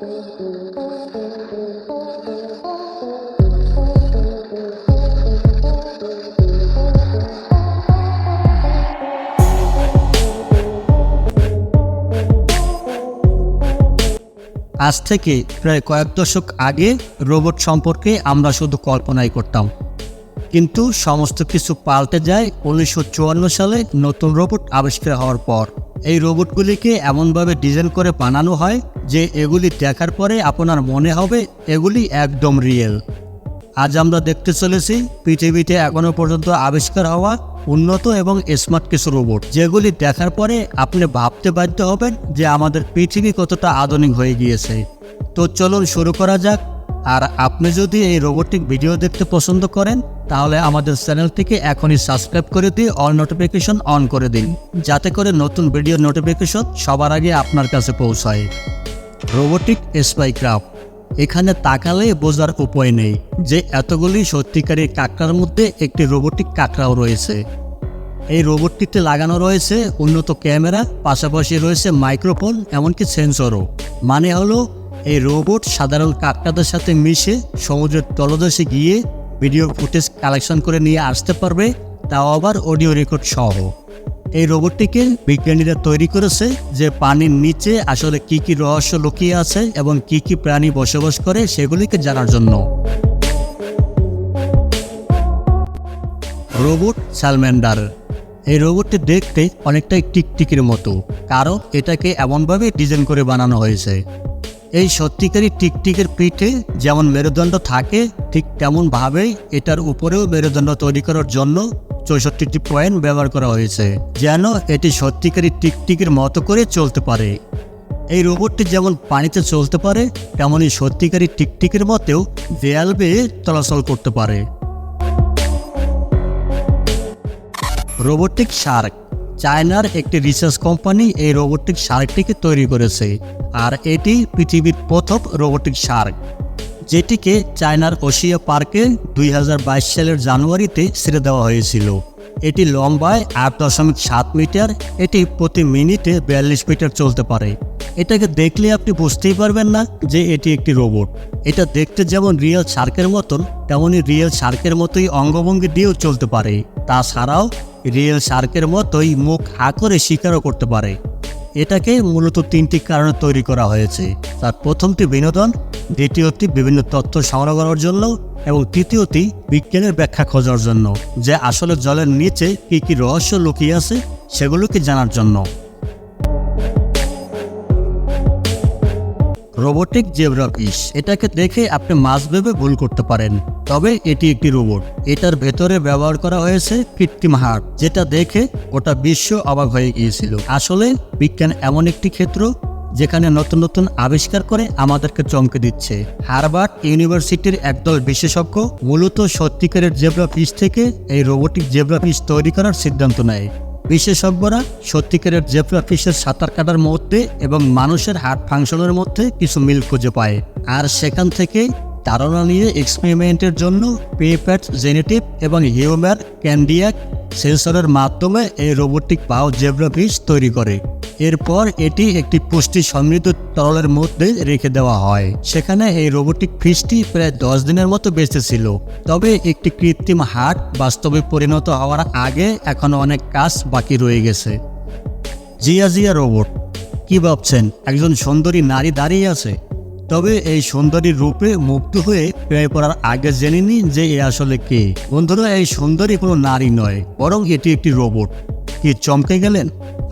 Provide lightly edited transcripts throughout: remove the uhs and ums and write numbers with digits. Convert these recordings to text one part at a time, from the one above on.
আজ থেকে প্রায় কয়েক দশক আগে রোবট সম্পর্কে আমরা শুধু কল্পনাই করতাম, কিন্তু সমস্ত কিছু পাল্টে যায় 1954 সালে নতুন রোবট আবিষ্কার হওয়ার পর। এই রোবটগুলিকে এমনভাবে ডিজাইন করে বানানো হয় যে এগুলি দেখার পরে আপনার মনে হবে এগুলি একদম রিয়েল। আজ আমরা দেখতে চলেছি পৃথিবীতে এখনো পর্যন্ত আবিষ্কার হওয়া উন্নত এবং স্মার্ট কিছু রোবট, যেগুলি দেখার পরে আপনি ভাবতে বাধ্য হবেন যে আমাদের পৃথিবী কতটা আধুনিক হয়ে গিয়েছে। তো চলুন শুরু করা যাক। আর আপনি যদি এই রোবোটিক ভিডিও দেখতে পছন্দ করেন তাহলে আমাদের চ্যানেলটিকে এখনই সাবস্ক্রাইব করে দিয়ে অল নোটিফিকেশন অন করে দিন, যাতে করে নতুন ভিডিও নোটিফিকেশন সবার আগে আপনার কাছে পৌঁছায়। রোবোটিক স্পাইক্রাফট। এখানে তাকালে বোঝার উপায় নেই যে এতগুলি সত্যিকারী কাঁকড়ার মধ্যে একটি রোবোটিক কাঁকড়াও রয়েছে। এই রোবটটিতে লাগানো রয়েছে উন্নত ক্যামেরা, পাশাপাশি রয়েছে মাইক্রোফোন, এমনকি সেন্সরও। মানে হলো এই রোবট সাধারণ কাঁকড়াদের সাথে মিশে সমুদ্রের তলদেশে গিয়ে ভিডিও ফুটেজ কালেকশন করে নিয়ে আসতে পারবে, তাও আবার অডিও রেকর্ড সহ। এই রোবটটিকে বিজ্ঞানীরা তৈরি করেছে যে পানির নিচে আসলে কি কি রহস্য লুকিয়ে আছে এবং কি কি প্রাণী বসবাস করে সেগুলিকে জানার জন্য। রোবট স্যালমেন্ডার। এই রোবটটি দেখতে অনেকটাই টিকটিকির মতো, কারণ এটাকে এমনভাবে ডিজাইন করে বানানো হয়েছে। এই সত্যিকারী টিকটিকের পিঠে যেমন মেরুদণ্ড থাকে, ঠিক তেমনভাবেই এটার উপরেও মেরুদণ্ড তৈরি করার জন্য 64টি পয়েন্ট ব্যবহার করা হয়েছে, যেন এটি সত্যিকারী টিকটিকের মতো করে চলতে পারে। এই রোবটটি যেমন পানিতে চলতে পারে, তেমনই সত্যিকারী টিকটিকের মতেও দেয়াল বেয়ে চলাচল করতে পারে। Robotic Shark. চায়নার একটি রিসার্চ কোম্পানি এই রোবোটিক শার্কটিকে তৈরি করেছে, আর এটি পৃথিবীর প্রথম রোবোটিক শার্ক, যেটিকে চায়নার ওশিয়া পার্কে 2022 সালের জানুয়ারিতে ছেড়ে দেওয়া হয়েছিল। এটি লম্বায় 8.7 মিটার। এটি প্রতি মিনিটে 42 মিটার চলতে পারে। এটাকে দেখলে আপনি বুঝতেই পারবেন না যে এটি একটি রোবট। এটা দেখতে যেমন রিয়েল শার্কের মতন, তেমনই রিয়েল শার্কের মতোই অঙ্গভঙ্গি দিয়েও চলতে পারে। তাছাড়াও রিয়েল শার্কের মতোই মুখ হা করে শিকারও করতে পারে। এটাকে মূলত 3টি কারণে তৈরি করা হয়েছে। তার প্রথমটি বিনোদন, দ্বিতীয়টি বিভিন্ন তথ্য সংগ্রহ করার জন্য, এবং তৃতীয়টি বিজ্ঞানের ব্যাখ্যা খোঁজার জন্য, যে আসলে জলের নিচে কি কি রহস্য লুকিয়ে আছে সেগুলোকে জানার জন্য। Robotic zebra fish. এটাকে দেখে আপনি মাছ ভেবে ভুল করতে পারেন, তবে এটি একটি রোবট। এটার ভেতরে ব্যবহার করা হয়েছে কৃত্রিম হাড়, যেটা দেখে গোটা বিশ্ব অবাক হয়ে গিয়েছিল। আসলে বিজ্ঞান এমন একটি ক্ষেত্র যেখানে নতুন নতুন আবিষ্কার করে আমাদেরকে চমকে দিচ্ছে। হার্ভার্ড ইউনিভার্সিটির একদল বিশেষজ্ঞ মূলত সত্যিকারের জেব্রা ফিশ থেকে এই রোবোটিক জেব্রা ফিশ তৈরি করার সিদ্ধান্ত নেয়। বিশেষজ্ঞরা সত্যিকারের জেব্রা ফিশের সাঁতার কাটার মধ্যে এবং মানুষের হার্ট ফাংশনের মধ্যে কিছু মিল খুঁজে পায়, আর সেখান থেকে ধারণা নিয়ে এক্সপেরিমেন্টের জন্য পেপ্যাট জেনেটিভ এবং হিউম্যান ক্যান্ডিয়াক সেন্সরের মাধ্যমে এই রোবোটিক বাও জেব্রা ফিশ তৈরি করে। এরপর এটি একটি পুষ্টি সমৃদ্ধ তরলের মধ্যে রেখে দেওয়া হয়। সেখানে এই রোবোটিক ফিশটি প্রায় 10 দিনের মতো বেঁচে ছিল। তবে একটি কৃত্রিম হার্ট বাস্তবে পরিণত হওয়ার আগে এখনো অনেক কাজ বাকি রয়ে গেছে। জিয়া রোবট। কি ভাবছেন একজন সুন্দরী নারী দাঁড়িয়ে আছে? তবে এই সুন্দরীর রূপে মুগ্ধ হয়ে প্রেমে পড়ার আগে জেনে নিন যে এ আসলে কে। বন্ধুরা, এই সুন্দরী কোনো নারী নয়, বরং এটি একটি রোবট। কি চমকে গেলেন?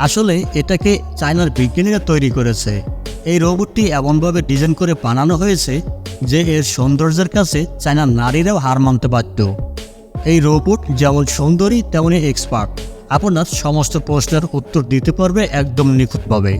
আসলে এটাকে চায়নার বিজ্ঞানীরা তৈরি করেছে। এই রোবটটি এমনভাবে ডিজাইন করে বানানো হয়েছে যে এর সৌন্দর্যের কাছে চায়নার নারীরাও হার মানতে বাধ্য। এই রোবট যেমন সুন্দরী তেমনি এক্সপার্ট, আপনার সমস্ত প্রশ্নের উত্তর দিতে পারবে একদম নিখুঁতভাবে।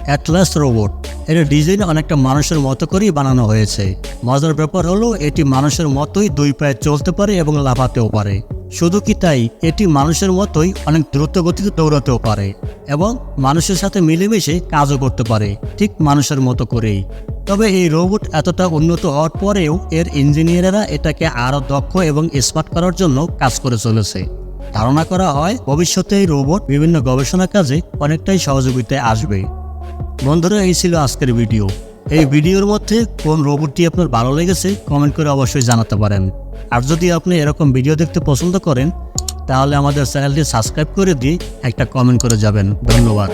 Atlas robot. এর ডিজাইন অনেকটা মানুষের মতো করেই বানানো হয়েছে। মজার ব্যাপার হলো এটি মানুষের মতোই 2 পায়ে চলতে পারে এবং লাফাতেও পারে। শুধু কি তাই, এটি মানুষের মতোই অনেক দ্রুত গতিতে দৌড়াতেও পারে এবং মানুষের সাথে মিলেমিশে কাজও করতে পারে, ঠিক মানুষের মতো করেই। তবে এই রোবট এতটা উন্নত হওয়ার পরেও এর ইঞ্জিনিয়াররা এটাকে আরও দক্ষ এবং স্মার্ট করার জন্য কাজ করে চলেছে। ধারণা করা হয় ভবিষ্যতে এই রোবট বিভিন্ন গবেষণা কাজে অনেকটাই সহযোগিতায় আসবে। বন্ধুরা, এই ছিল আজকের ভিডিও। এই ভিডিওর মধ্যে কোন রোবটটি আপনার ভালো লেগেছে কমেন্ট করে অবশ্যই জানাতে পারেন। আর যদি আপনি এরকম ভিডিও দেখতে পছন্দ করেন তাহলে আমাদের চ্যানেলটি সাবস্ক্রাইব করে দিয়ে একটা কমেন্ট করে যাবেন। ধন্যবাদ।